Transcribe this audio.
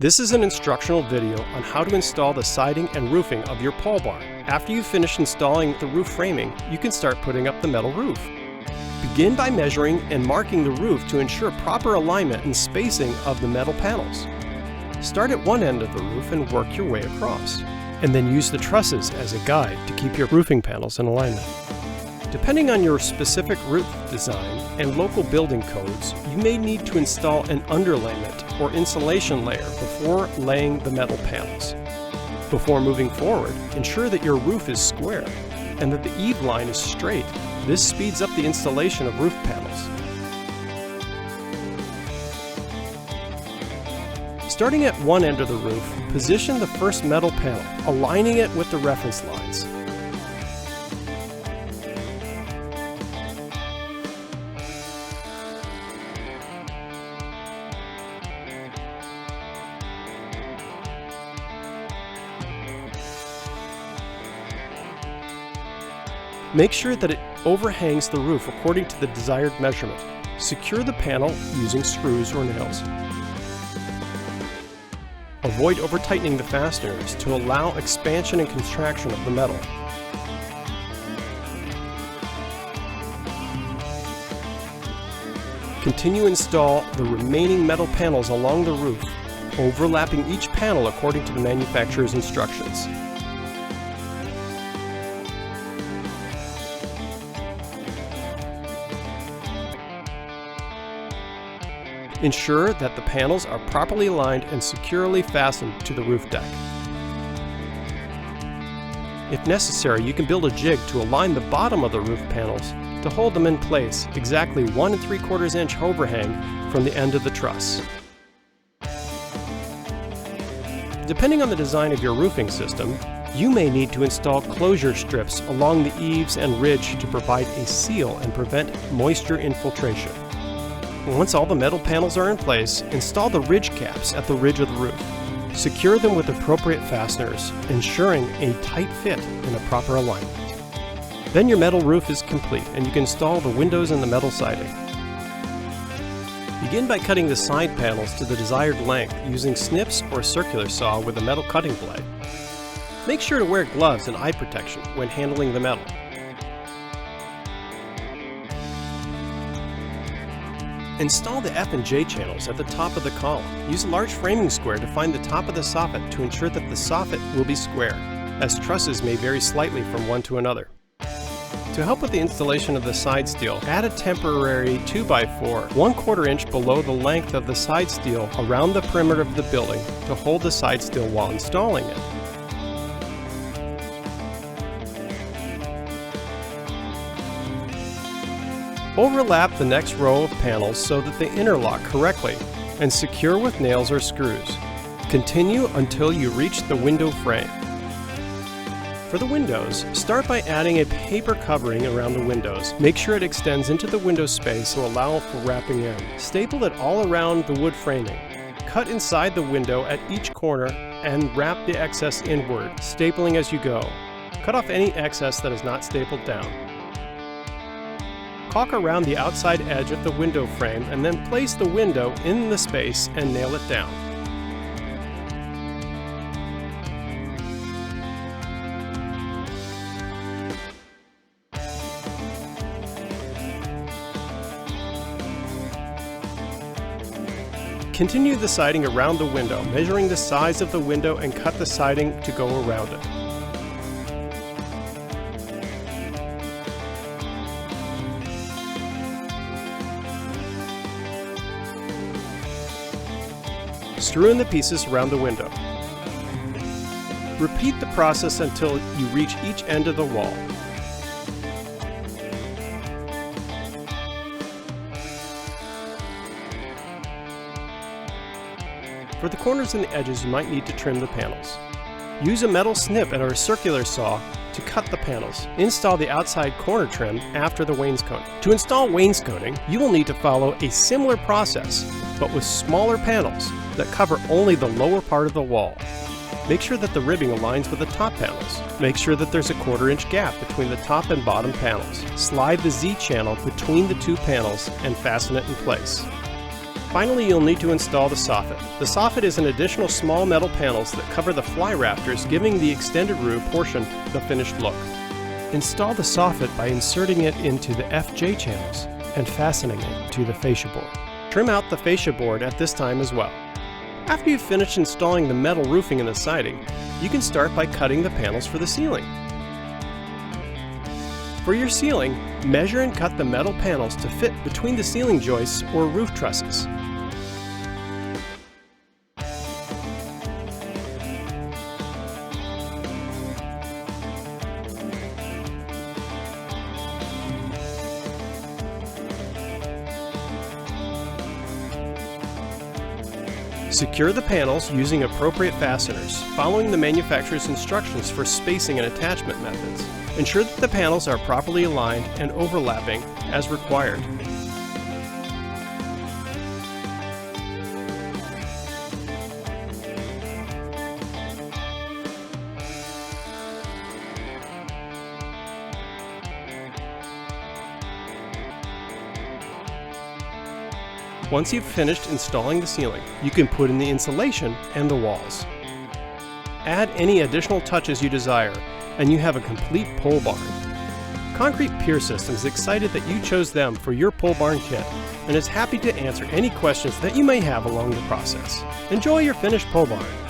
This is an instructional video on how to install the siding and roofing of your pole barn. After you've finished installing the roof framing, you can start putting up the metal roof. Begin by measuring and marking the roof to ensure proper alignment and spacing of the metal panels. Start at one end of the roof and work your way across. And then use the trusses as a guide to keep your roofing panels in alignment. Depending on your specific roof design and local building codes, you may need to install an underlayment or insulation layer before laying the metal panels. Before moving forward, ensure that your roof is square and that the eave line is straight. This speeds up the installation of roof panels. Starting at one end of the roof, position the first metal panel, aligning it with the reference lines. Make sure that it overhangs the roof according to the desired measurement. Secure the panel using screws or nails. Avoid over-tightening the fasteners to allow expansion and contraction of the metal. Continue to install the remaining metal panels along the roof, overlapping each panel according to the manufacturer's instructions. Ensure that the panels are properly aligned and securely fastened to the roof deck. If necessary, you can build a jig to align the bottom of the roof panels to hold them in place exactly 1 3/4 inch overhang from the end of the truss. Depending on the design of your roofing system, you may need to install closure strips along the eaves and ridge to provide a seal and prevent moisture infiltration. Once all the metal panels are in place, install the ridge caps at the ridge of the roof. Secure them with appropriate fasteners, ensuring a tight fit and a proper alignment. Then your metal roof is complete and you can install the windows and the metal siding. Begin by cutting the side panels to the desired length using snips or circular saw with a metal cutting blade. Make sure to wear gloves and eye protection when handling the metal. Install the F and J channels at the top of the column. Use a large framing square to find the top of the soffit to ensure that the soffit will be square, as trusses may vary slightly from one to another. To help with the installation of the side steel, add a temporary 2x4 1/4 inch below the length of the side steel around the perimeter of the building to hold the side steel while installing it. Overlap the next row of panels so that they interlock correctly and secure with nails or screws. Continue until you reach the window frame. For the windows, start by adding a paper covering around the windows. Make sure it extends into the window space to allow for wrapping in. Staple it all around the wood framing. Cut inside the window at each corner and wrap the excess inward, stapling as you go. Cut off any excess that is not stapled down. Caulk around the outside edge of the window frame and then place the window in the space and nail it down. Continue the siding around the window, measuring the size of the window and cut the siding to go around it. Screw in the pieces around the window. Repeat the process until you reach each end of the wall. For the corners and the edges, you might need to trim the panels. Use a metal snip and a circular saw to cut the panels. Install the outside corner trim after the wainscoting. To install wainscoting, you will need to follow a similar process, but with smaller panels that cover only the lower part of the wall. Make sure that the ribbing aligns with the top panels. Make sure that there's a 1/4 inch gap between the top and bottom panels. Slide the Z channel between the two panels and fasten it in place. Finally, you'll need to install the soffit. The soffit is an additional small metal panels that cover the fly rafters, giving the extended roof portion the finished look. Install the soffit by inserting it into the FJ channels and fastening it to the fascia board. Trim out the fascia board at this time as well. After you've finished installing the metal roofing and the siding, you can start by cutting the panels for the ceiling. For your ceiling, measure and cut the metal panels to fit between the ceiling joists or roof trusses. Secure the panels using appropriate fasteners, following the manufacturer's instructions for spacing and attachment methods. Ensure that the panels are properly aligned and overlapping as required. Once you've finished installing the ceiling, you can put in the insulation and the walls. Add any additional touches you desire, and you have a complete pole barn. Concrete Pier Systems is excited that you chose them for your pole barn kit and is happy to answer any questions that you may have along the process. Enjoy your finished pole barn!